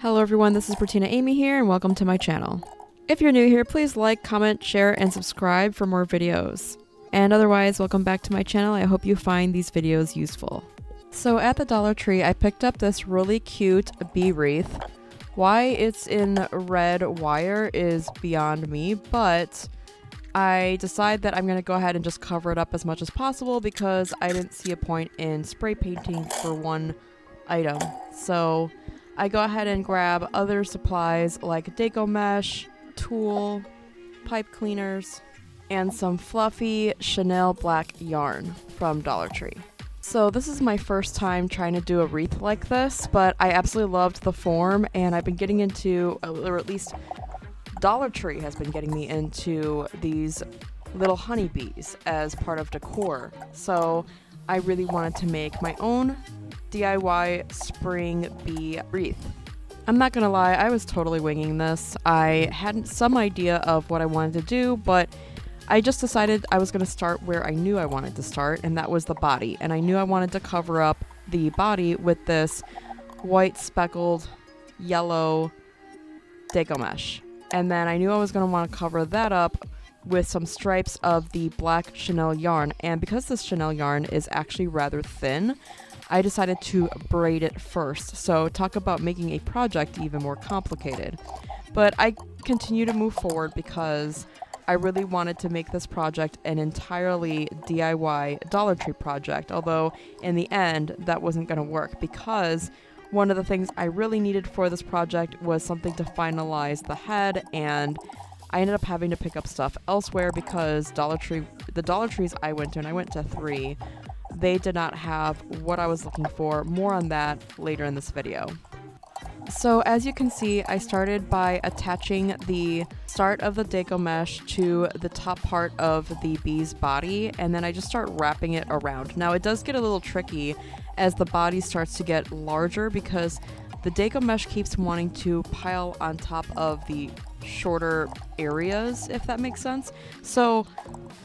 Hello everyone, this is Bertina Amy here and welcome to my channel. If you're new here, please like, comment, share, and subscribe for more videos. And otherwise, welcome back to my channel. I hope you find these videos useful. So at the Dollar Tree, I picked up this really cute bee wreath. Why it's in red wire is beyond me, but I decide that I'm going to go ahead and just cover it up as much as possible because I didn't see a point in spray painting for one item. So I go ahead and grab other supplies like Deco mesh, tulle, pipe cleaners, and some fluffy Chanel black yarn from Dollar Tree. So this is my first time trying to do a wreath like this, but I absolutely loved the form, and I've been getting into, or at least Dollar Tree has been getting me into these little honeybees as part of decor. So I really wanted to make my own DIY spring bee wreath. I'm not gonna lie, I was totally winging this. I had some idea of what I wanted to do, but I just decided I was gonna start where I knew I wanted to start, and that was the body. And I knew I wanted to cover up the body with this white speckled yellow Deco mesh. And then I knew I was gonna want to cover that up with some stripes of the black Chanel yarn. And because this Chanel yarn is actually rather thin, I decided to braid it first. So talk about making a project even more complicated. But I continue to move forward because I really wanted to make this project an entirely DIY Dollar Tree project. Although in the end, that wasn't going to work because one of the things I really needed for this project was something to finalize the head, and I ended up having to pick up stuff elsewhere because the Dollar Trees I went to, and I went to 3, they did not have what I was looking for. More on that later in this video. So as you can see, I started by attaching the start of the Deco mesh to the top part of the bee's body, and then I just start wrapping it around. Now it does get a little tricky as the body starts to get larger because the Deco mesh keeps wanting to pile on top of the shorter areas, if that makes sense. So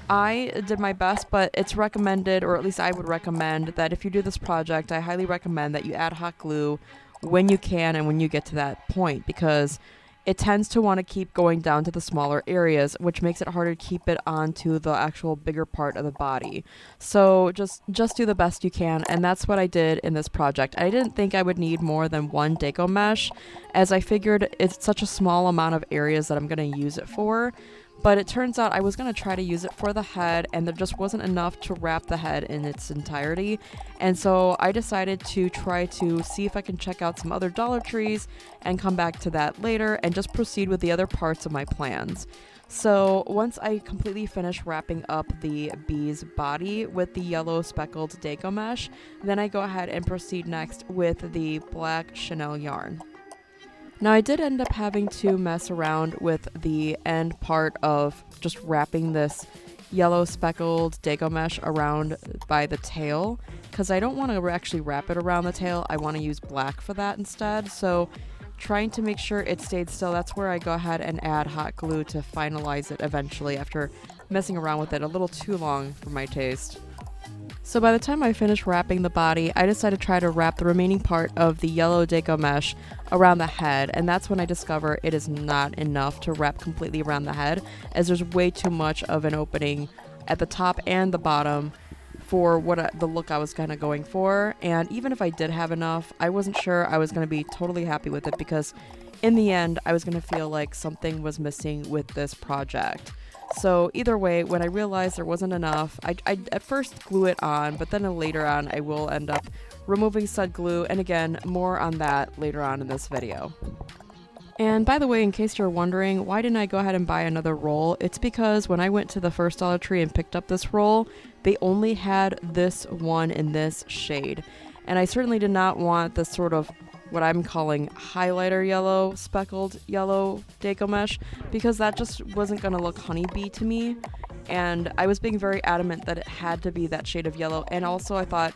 I did my best, but it's recommended, or at least I would recommend, that if you do this project, I highly recommend that you add hot glue when you can and when you get to that point, because it tends to want to keep going down to the smaller areas, which makes it harder to keep it onto the actual bigger part of the body. So just do the best you can, and that's what I did in this project. I didn't think I would need more than one Deco mesh, as I figured it's such a small amount of areas that I'm going to use it for. But it turns out I was going to try to use it for the head, and there just wasn't enough to wrap the head in its entirety. And so I decided to try to see if I can check out some other Dollar Trees and come back to that later and just proceed with the other parts of my plans. So once I completely finish wrapping up the bee's body with the yellow speckled Deco mesh, then I go ahead and proceed next with the black Chanel yarn. Now I did end up having to mess around with the end part of just wrapping this yellow speckled Deco mesh around by the tail, because I don't want to actually wrap it around the tail. I want to use black for that instead. So trying to make sure it stayed still, that's where I go ahead and add hot glue to finalize it eventually after messing around with it a little too long for my taste. So by the time I finished wrapping the body, I decided to try to wrap the remaining part of the yellow Deco mesh around the head, and that's when I discover it is not enough to wrap completely around the head, as there's way too much of an opening at the top and the bottom for the look I was kind of going for. And even if I did have enough, I wasn't sure I was going to be totally happy with it, because in the end I was going to feel like something was missing with this project. So either way, when I realized there wasn't enough, I at first glue it on, but then later on I will end up removing said glue, and again, more on that later on in this video. And by the way, in case you're wondering, why didn't I go ahead and buy another roll? It's because when I went to the first Dollar Tree and picked up this roll, they only had this one in this shade. And I certainly did not want this sort of what I'm calling highlighter yellow, speckled yellow Deco mesh, because that just wasn't going to look honeybee to me. And I was being very adamant that it had to be that shade of yellow. And also I thought,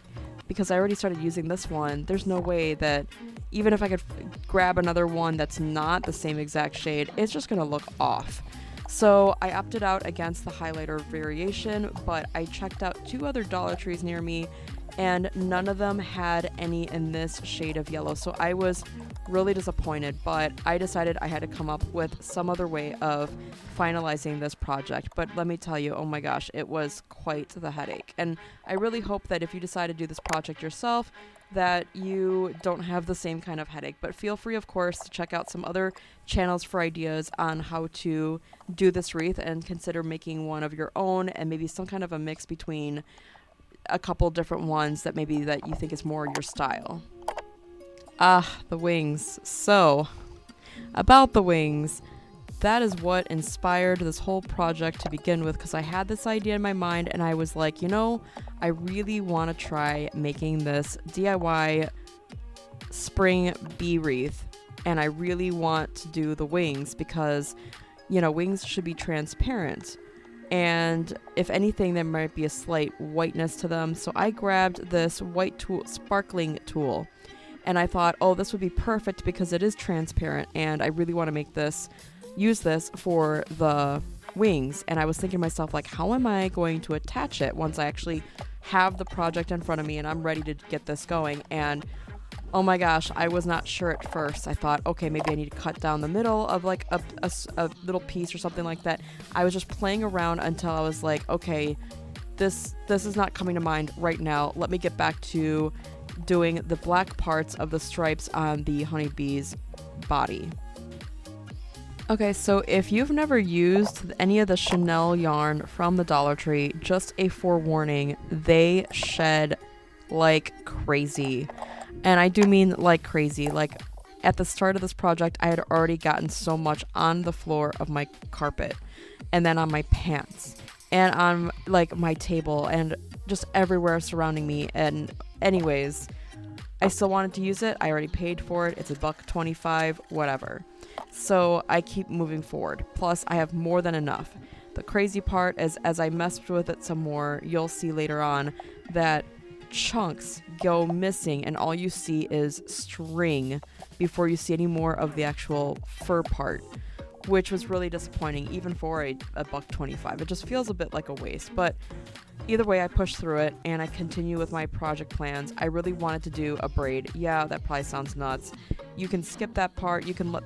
because I already started using this one, there's no way that even if I could grab another one that's not the same exact shade, it's just going to look off. So I opted out against the highlighter variation, but I checked out 2 other Dollar Trees near me, and none of them had any in this shade of yellow. So I was really disappointed, but I decided I had to come up with some other way of finalizing this project. But let me tell you, oh my gosh, it was quite the headache. And I really hope that if you decide to do this project yourself, that you don't have the same kind of headache. But feel free, of course, to check out some other channels for ideas on how to do this wreath, and consider making one of your own, and maybe some kind of a mix between a couple different ones that maybe that you think is more your style. The wings. So, about the wings, that is what inspired this whole project to begin with, because I had this idea in my mind and I was like, you know, I really want to try making this DIY spring bee wreath, and I really want to do the wings because, you know, wings should be transparent, and if anything there might be a slight whiteness to them. So I grabbed this white tool, sparkling tool, and I thought, oh, this would be perfect because it is transparent and I really want to use this for the wings. And I was thinking to myself, like, how am I going to attach it once I actually have the project in front of me and I'm ready to get this going? And oh my gosh, I was not sure at first. I thought, okay, maybe I need to cut down the middle of like a little piece or something like that. I was just playing around until I was like, okay, this is not coming to mind right now. Let me get back to doing the black parts of the stripes on the honeybee's body. Okay, so if you've never used any of the Chanel yarn from the Dollar Tree, just a forewarning, they shed like crazy. And I do mean like crazy. Like, at the start of this project, I had already gotten so much on the floor of my carpet, and then on my pants, and on like my table, and just everywhere surrounding me. And anyways, I still wanted to use it. I already paid for it. It's $1.25, whatever. So I keep moving forward. Plus, I have more than enough. The crazy part is, as I messed with it some more, you'll see later on that chunks go missing and all you see is string before you see any more of the actual fur part, which was really disappointing even for a $1.25. It just feels a bit like a waste, but either way, I push through it and I continue with my project plans. I really wanted to do a braid. Yeah, that probably sounds nuts. You can skip that part. You can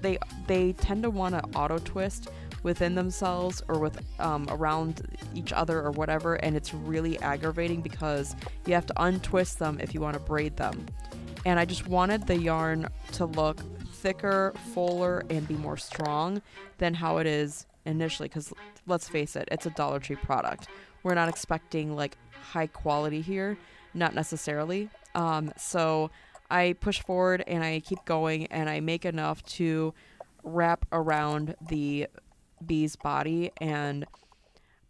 they tend to want to auto twist within themselves or with around each other or whatever, and it's really aggravating because you have to untwist them if you want to braid them. And I just wanted the yarn to look thicker, fuller, and be more strong than how it is initially, because let's face it, it's a Dollar Tree product. We're not expecting like high quality here, not necessarily. So I push forward and I keep going and I make enough to wrap around the bee's body, and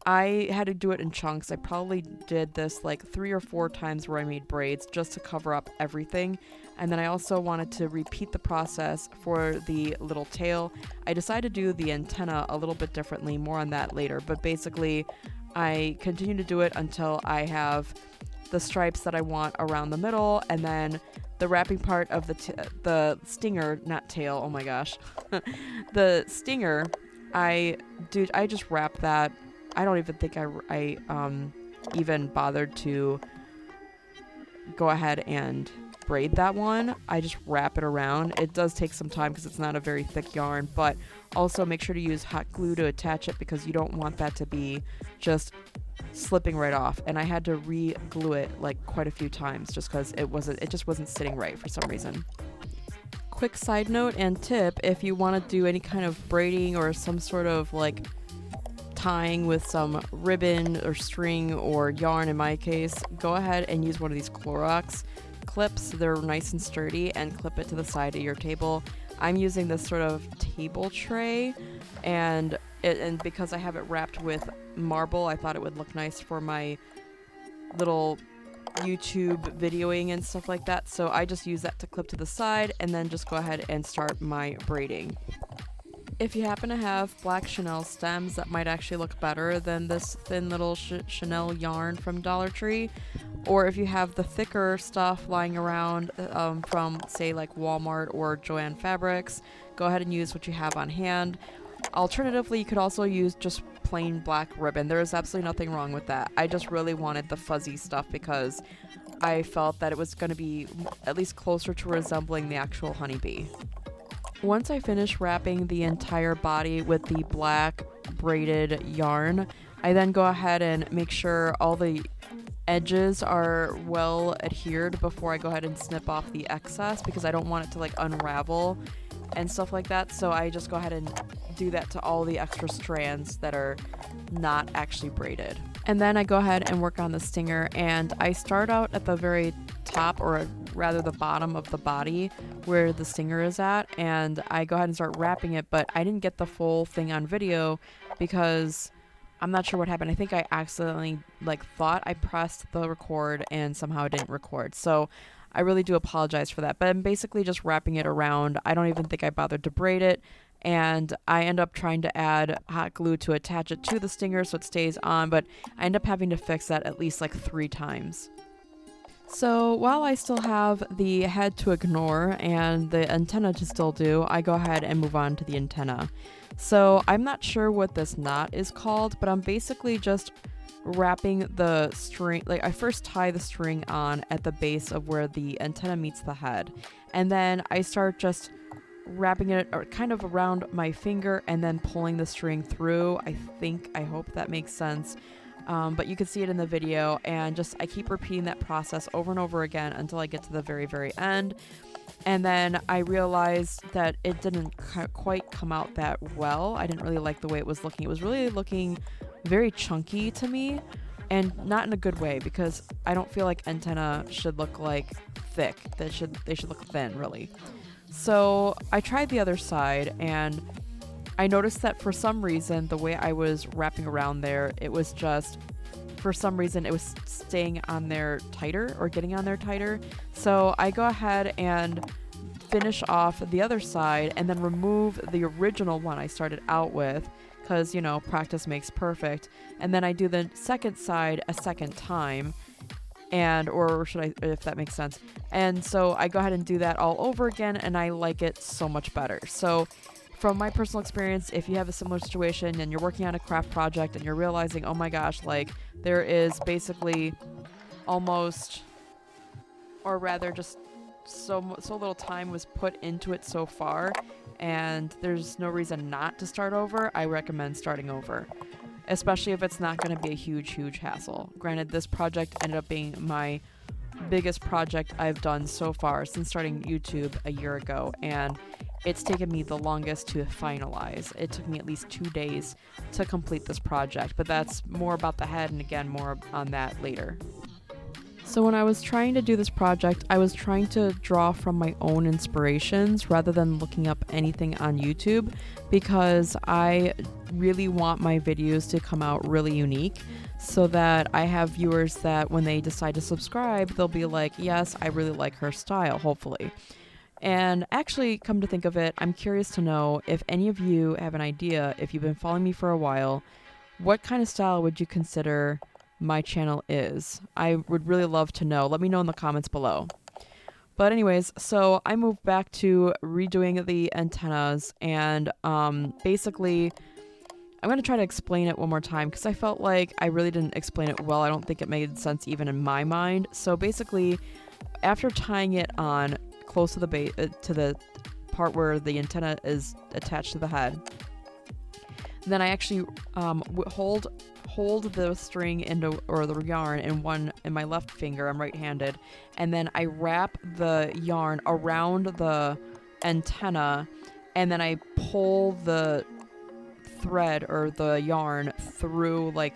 I had to do it in chunks. I probably did this like 3 or 4 times where I made braids just to cover up everything. And then I also wanted to repeat the process for the little tail. I decided to do the antenna a little bit differently, more on that later, but basically I continue to do it until I have the stripes that I want around the middle, and then the wrapping part of the stinger, not tail, oh my gosh, the stinger, I just wrap that. I don't even think I even bothered to go ahead and braid that one. I just wrap it around. It does take some time because it's not a very thick yarn, but also make sure to use hot glue to attach it because you don't want that to be just slipping right off. And I had to re-glue it like quite a few times just because it just wasn't sitting right for some reason. Quick side note and tip, if you want to do any kind of braiding or some sort of like tying with some ribbon or string or yarn in my case, go ahead and use one of these Clorox clips. They're nice and sturdy, and clip it to the side of your table. I'm using this sort of table tray, and because I have it wrapped with marble, I thought it would look nice for my little YouTube videoing and stuff like that. So I just use that to clip to the side and then just go ahead and start my braiding. If you happen to have black Chanel stems, that might actually look better than this thin little Chanel yarn from Dollar Tree. Or if you have the thicker stuff lying around from, say, like Walmart or Joann Fabrics, go ahead and use what you have on hand. Alternatively, you could also use just plain black ribbon. There is absolutely nothing wrong with that. I just really wanted the fuzzy stuff because I felt that it was going to be at least closer to resembling the actual honeybee. Once I finish wrapping the entire body with the black braided yarn, I then go ahead and make sure all the edges are well adhered before I go ahead and snip off the excess, because I don't want it to like unravel and stuff like that. So I just go ahead and do that to all the extra strands that are not actually braided. And then I go ahead and work on the stinger, and I start out at the very top, or rather the bottom of the body where the stinger is at, and I go ahead and start wrapping it, but I didn't get the full thing on video because I'm not sure what happened. I think I accidentally thought I pressed the record and somehow it didn't record. So I really do apologize for that. But I'm basically just wrapping it around. I don't even think I bothered to braid it. And I end up trying to add hot glue to attach it to the stinger so it stays on, but I end up having to fix that at least 3 times. So while I still have the head to ignore and the antenna to still do, I go ahead and move on to the antenna. So I'm not sure what this knot is called, but I'm basically just wrapping the string. I first tie the string on at the base of where the antenna meets the head, and then I start just wrapping it kind of around my finger and then pulling the string through. I hope that makes sense. But you can see it in the video, and I keep repeating that process over and over again until I get to the very, very end. And then I realized that it didn't quite come out that well. I didn't really like the way it was looking. It was really looking very chunky to me, and not in a good way, because I don't feel like antenna should look thick. They should look thin, really. So I tried the other side, and I noticed that for some reason, the way I was wrapping around there, it was for some reason, it was staying on there tighter, or getting on there tighter. So I go ahead and finish off the other side and then remove the original one I started out with, because, practice makes perfect. And then I do the second side a second time, or should I, if that makes sense. And so I go ahead and do that all over again, and I like it so much better. So from my personal experience, if you have a similar situation and you're working on a craft project and you're realizing, oh my gosh, there is basically almost, or rather just so little time was put into it so far, and there's no reason not to start over, I recommend starting over. Especially if it's not going to be a huge hassle. Granted, this project ended up being my biggest project I've done so far since starting YouTube a year ago, and it's taken me the longest to finalize. It took me at least 2 days to complete this project, but that's more about the head, and again, more on that later. So when I was trying to do this project, I was trying to draw from my own inspirations rather than looking up anything on YouTube, because I really want my videos to come out really unique, so that I have viewers that when they decide to subscribe, they'll be like, yes, I really like her style, hopefully. And actually, come to think of it, I'm curious to know if any of you have an idea, if you've been following me for a while, what kind of style would you consider my channel is? I would really love to know. Let me know in the comments below. But anyways, so I moved back to redoing the antennas, and basically I'm going to try to explain it one more time, because I felt like I really didn't explain it well. I don't think it made sense even in my mind. So basically, after tying it on close to the base, to the part where the antenna is attached to the head, then I actually hold the string or the yarn in my left finger. I'm right-handed, and then I wrap the yarn around the antenna, and then I pull the thread or the yarn through, I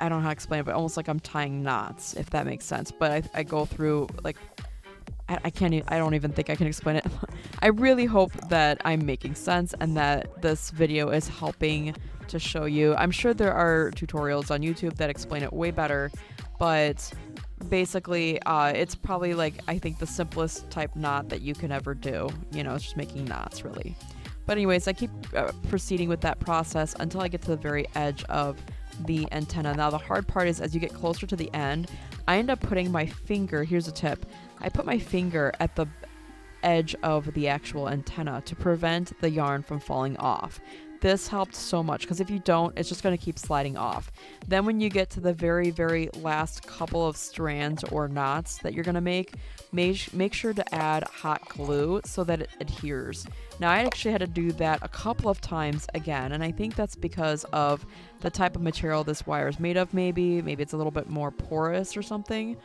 don't know how to explain it, but almost like I'm tying knots, if that makes sense. But I go through, I don't even think I can explain it. I really hope that I'm making sense and that this video is helping to show you. I'm sure there are tutorials on YouTube that explain it way better, but basically it's probably I think the simplest type knot that you can ever do. It's just making knots, really. But anyways, I keep proceeding with that process until I get to the very edge of the antenna. Now the hard part is, as you get closer to the end, I end up putting my finger, here's a tip, I put my finger at the edge of the actual antenna to prevent the yarn from falling off. this helped so much, because if you don't, it's just going to keep sliding off. Then when you get to the very, very last couple of strands or knots that you're going to make sure to add hot glue so that it adheres. Now, I actually had to do that a couple of times again, and I think that's because of the type of material this wire is made of. Maybe it's a little bit more porous or something.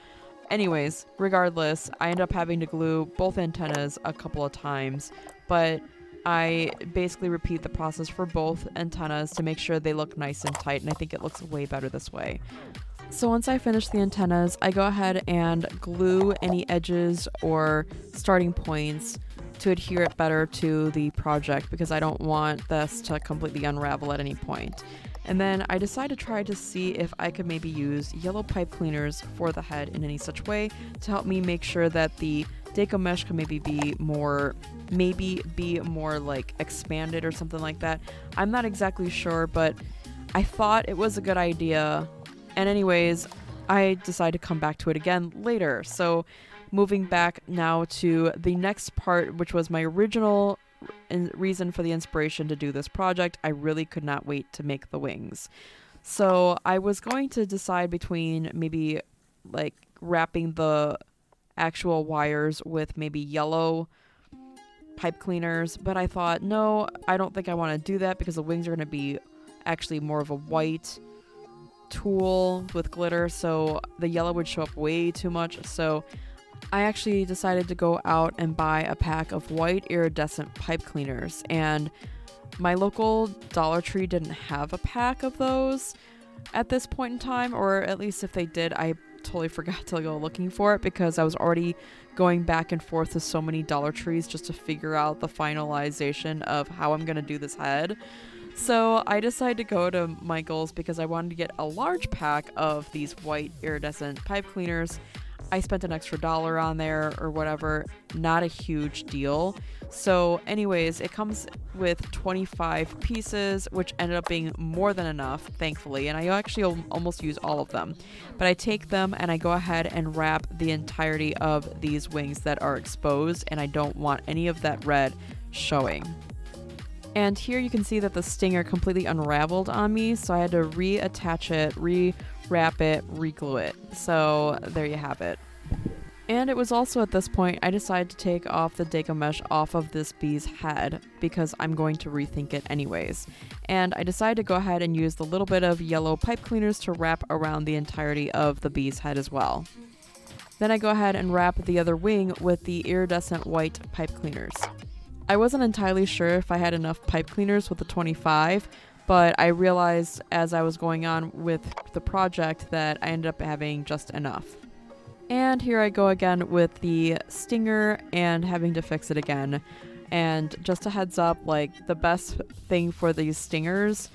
Anyways, regardless, I ended up having to glue both antennas a couple of times, but I basically repeat the process for both antennas to make sure they look nice and tight, and I think it looks way better this way. So once I finish the antennas, I go ahead and glue any edges or starting points to adhere it better to the project, because I don't want this to completely unravel at any point. And then I decide to try to see if I could maybe use yellow pipe cleaners for the head in any such way to help me make sure that the Deco mesh can maybe be more like expanded or something like that. I'm not exactly sure, but I thought it was a good idea. And anyways, I decided to come back to it again later. So moving back now to the next part, which was my original reason for the inspiration to do this project, I really could not wait to make the wings. So I was going to decide between maybe like wrapping the actual wires with maybe yellow pipe cleaners, but I thought, no, I don't think I want to do that, because the wings are going to be actually more of a white tulle with glitter, so the yellow would show up way too much. So I actually decided to go out and buy a pack of white iridescent pipe cleaners, and my local Dollar Tree didn't have a pack of those at this point in time, or at least if they did, I totally forgot to go looking for it, because I was already going back and forth to so many Dollar Trees just to figure out the finalization of how I'm going to do this head. So I decided to go to Michael's because I wanted to get a large pack of these white iridescent pipe cleaners. I spent an extra $1 on there or whatever, not a huge deal. So anyways, it comes with 25 pieces, which ended up being more than enough, thankfully, and I actually almost use all of them. But I take them and I go ahead and wrap the entirety of these wings that are exposed, and I don't want any of that red showing. And here you can see that the stinger completely unraveled on me, so I had to reattach it, re-wrap it, re-glue it. So there you have it. And it was also at this point I decided to take off the Deco mesh off of this bee's head, because I'm going to rethink it anyways. And I decided to go ahead and use the little bit of yellow pipe cleaners to wrap around the entirety of the bee's head as well. Then I go ahead and wrap the other wing with the iridescent white pipe cleaners. I wasn't entirely sure if I had enough pipe cleaners with the 25, but I realized as I was going on with the project that I ended up having just enough. And here I go again with the stinger and having to fix it again. And just a heads up, like, the best thing for these stingers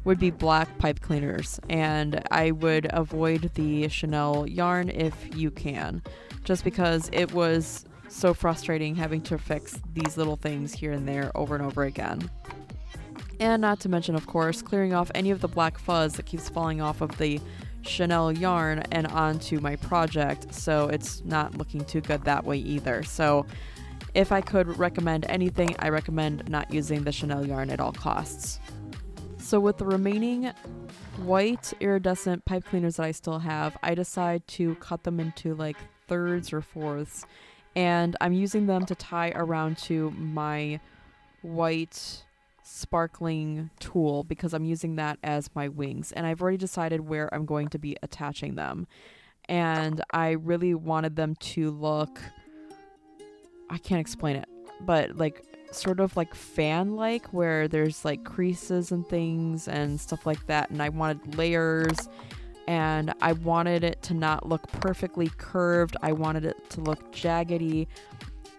would be black pipe cleaners, and I would avoid the Chanel yarn if you can, just because it was so frustrating having to fix these little things here and there over and over again. And not to mention, of course, clearing off any of the black fuzz that keeps falling off of the Chanel yarn and onto my project, so it's not looking too good that way either. So if I could recommend anything, I recommend not using the Chanel yarn at all costs. So with the remaining white iridescent pipe cleaners that I still have, I decide to cut them into like thirds or fourths, and I'm using them to tie around to my white sparkling tulle, because I'm using that as my wings, and I've already decided where I'm going to be attaching them. And I really wanted them to look, I can't explain it, but like sort of like fan-like, where there's like creases and things and stuff like that, and I wanted layers, and I wanted it to not look perfectly curved. I wanted it to look jaggedy.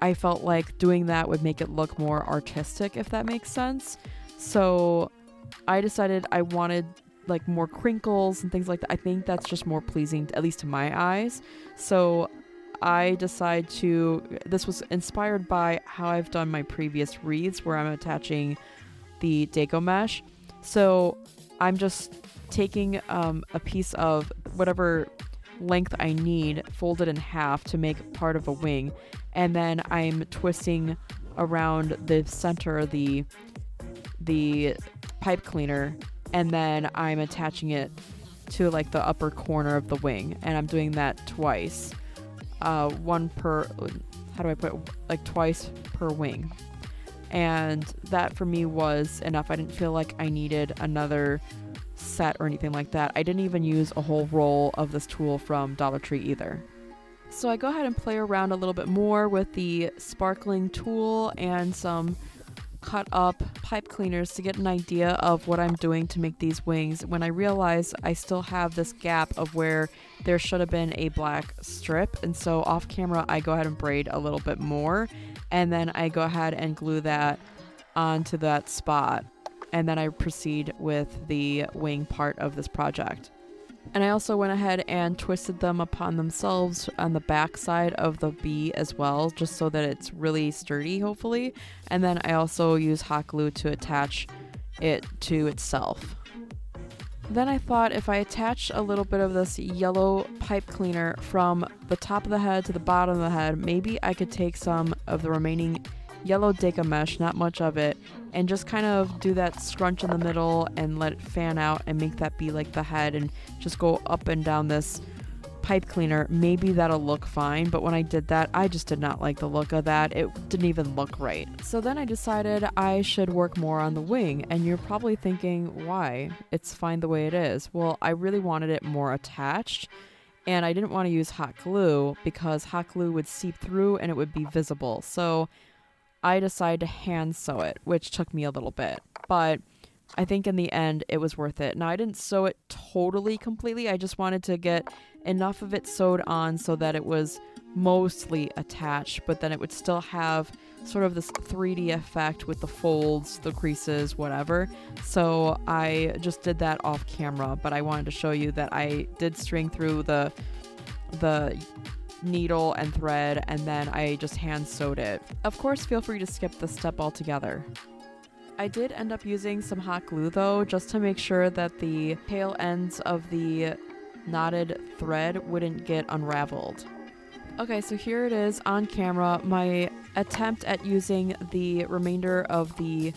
I felt like doing that would make it look more artistic, if that makes sense. So I decided I wanted like more crinkles and things like that. I think that's just more pleasing, at least to my eyes. So I decided this was inspired by how I've done my previous wreaths, where I'm attaching the Deco mesh. So I'm just taking a piece of whatever length I need, fold it in half to make part of a wing, and then I'm twisting around the center, the the pipe cleaner, and then I'm attaching it to like the upper corner of the wing, and I'm doing that twice. One per, how do I put it? Like twice per wing. And that for me was enough. I didn't feel like I needed another set or anything like that. I didn't even use a whole roll of this tool from Dollar Tree either. So I go ahead and play around a little bit more with the sparkling tool and some cut up pipe cleaners to get an idea of what I'm doing to make these wings, when I realize I still have this gap of where there should have been a black strip. And so off camera I go ahead and braid a little bit more, and then I go ahead and glue that onto that spot, and then I proceed with the wing part of this project. And I also went ahead and twisted them upon themselves on the back side of the bee as well, just so that it's really sturdy, hopefully. And then I also use hot glue to attach it to itself. Then I thought if I attach a little bit of this yellow pipe cleaner from the top of the head to the bottom of the head, maybe I could take some of the remaining yellow deca mesh, not much of it, and just kind of do that scrunch in the middle and let it fan out and make that be like the head, and just go up and down this pipe cleaner. Maybe that'll look fine, but when I did that, I just did not like the look of that. It didn't even look right. So then I decided I should work more on the wing, and you're probably thinking, why? It's fine the way it is. Well, I really wanted it more attached, and I didn't want to use hot glue because hot glue would seep through and it would be visible. So I decided to hand sew it, which took me a little bit, but I think in the end it was worth it. Now, I didn't sew it totally completely. I just wanted to get enough of it sewed on so that it was mostly attached, but then it would still have sort of this 3D effect with the folds, the creases, whatever. So I just did that off camera, but I wanted to show you that I did string through the needle and thread, and then I just hand sewed it. Of course, feel free to skip this step altogether. I did end up using some hot glue though, just to make sure that the tail ends of the knotted thread wouldn't get unraveled. Okay, so here it is on camera, my attempt at using the remainder of the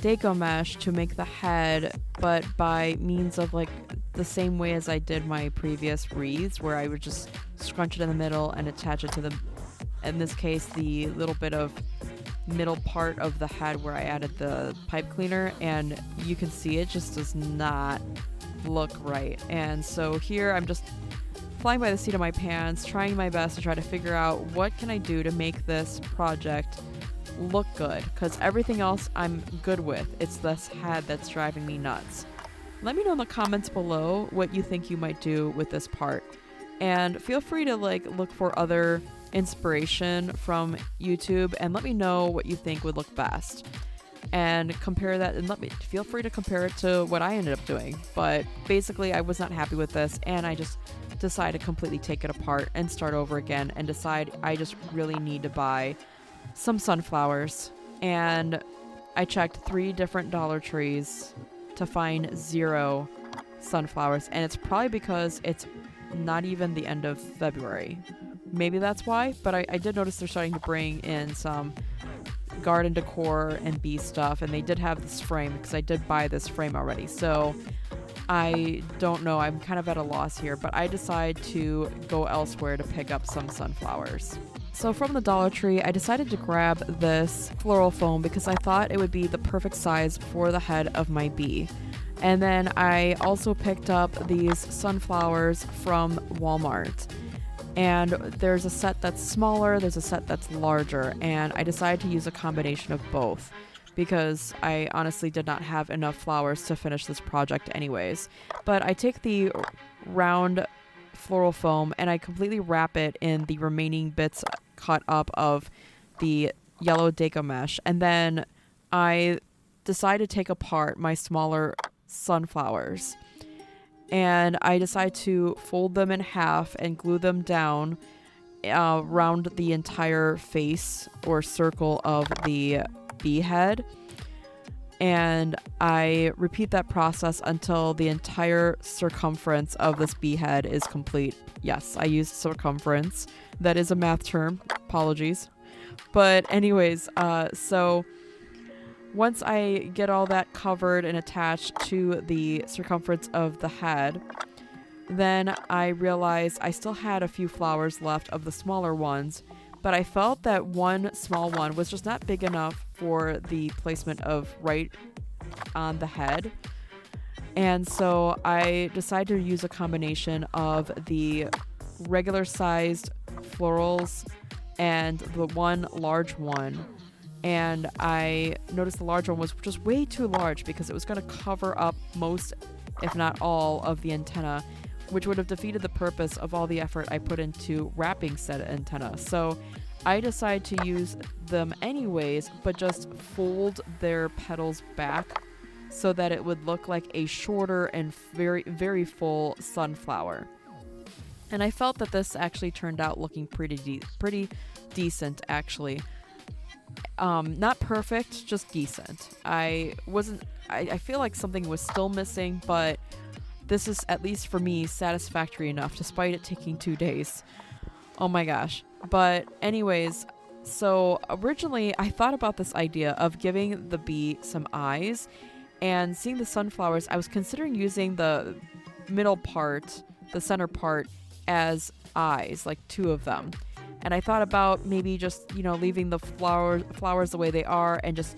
deco mesh to make the head, but by means of like the same way as I did my previous wreaths, where I would just scrunch it in the middle and attach it to the, in this case, the little bit of middle part of the head where I added the pipe cleaner, and you can see it just does not look right. And so here I'm just flying by the seat of my pants, trying my best to try to figure out what can I do to make this project look good, because everything else I'm good with. It's this head that's driving me nuts. Let me know in the comments below what you think you might do with this part, and feel free to like look for other inspiration from YouTube and let me know what you think would look best, and compare that, and feel free to compare it to what I ended up doing. But basically I was not happy with this, and I just decided to completely take it apart and start over again and decide I just really need to buy some sunflowers. And I checked 3 different Dollar Trees to find 0 sunflowers, and it's probably because it's not even the end of February. Maybe that's why, but I did notice they're starting to bring in some garden decor and bee stuff, and they did have this frame because I did buy this frame already. So I don't know, I'm kind of at a loss here, but I decide to go elsewhere to pick up some sunflowers. So from the Dollar Tree, I decided to grab this floral foam because I thought it would be the perfect size for the head of my bee. And then I also picked up these sunflowers from Walmart. And there's a set that's smaller, there's a set that's larger, and I decided to use a combination of both because I honestly did not have enough flowers to finish this project anyways. But I take the round floral foam and I completely wrap it in the remaining bits cut up of the yellow deco mesh, and then I decide to take apart my smaller sunflowers, and I decide to fold them in half and glue them down around the entire face or circle of the bee head, and I repeat that process until the entire circumference of this bee head is complete. Yes, I used circumference. That is a math term. Apologies. But anyways, so Once I get all that covered and attached to the circumference of the head, then I realized I still had a few flowers left of the smaller ones, but I felt that one small one was just not big enough for the placement of right on the head. And so I decided to use a combination of the regular sized florals and the one large one. And I noticed the large one was just way too large because it was going to cover up most, if not all, of the antenna, which would have defeated the purpose of all the effort I put into wrapping said antenna. So I decided to use them anyways, but just fold their petals back so that it would look like a shorter and very, very full sunflower. And I felt that this actually turned out looking pretty decent, actually. Not perfect, just decent. I feel like something was still missing, but this is, at least for me, satisfactory enough, despite it taking 2 days. Oh my gosh. But anyways, so originally I thought about this idea of giving the bee some eyes, and seeing the sunflowers, I was considering using the middle part, the center part, as eyes, like 2 of them. And I thought about maybe just, leaving the flowers the way they are and just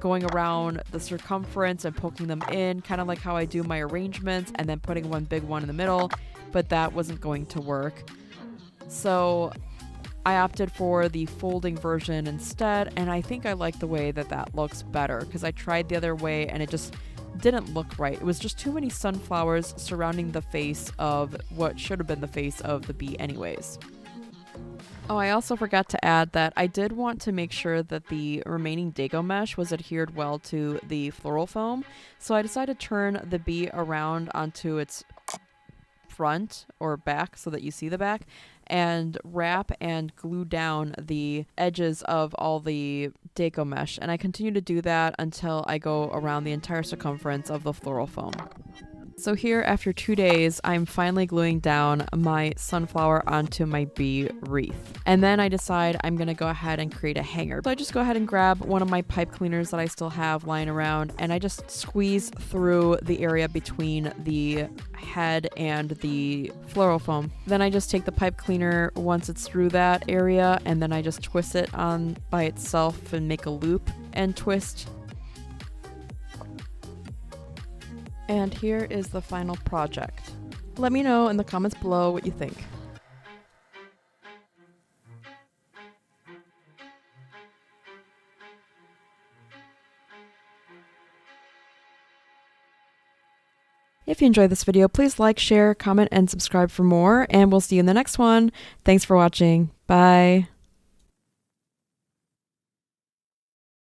going around the circumference and poking them in, kind of like how I do my arrangements, and then putting one big one in the middle, but that wasn't going to work. So I opted for the folding version instead, and I think I like the way that looks better, because I tried the other way and it just didn't look right. It was just too many sunflowers surrounding the face of what should have been the face of the bee anyways. Oh, I also forgot to add that I did want to make sure that the remaining Dago mesh was adhered well to the floral foam, so I decided to turn the bee around onto its front or back so that you see the back, and wrap and glue down the edges of all the Dago mesh, and I continue to do that until I go around the entire circumference of the floral foam. So here, after 2 days, I'm finally gluing down my sunflower onto my bee wreath. And then I decide I'm going to go ahead and create a hanger. So I just go ahead and grab one of my pipe cleaners that I still have lying around, and I just squeeze through the area between the head and the floral foam. Then I just take the pipe cleaner once it's through that area, and then I just twist it on by itself and make a loop and twist. And here is the final project. Let me know in the comments below what you think. If you enjoyed this video, please like, share, comment, and subscribe for more, and we'll see you in the next one. Thanks for watching. Bye.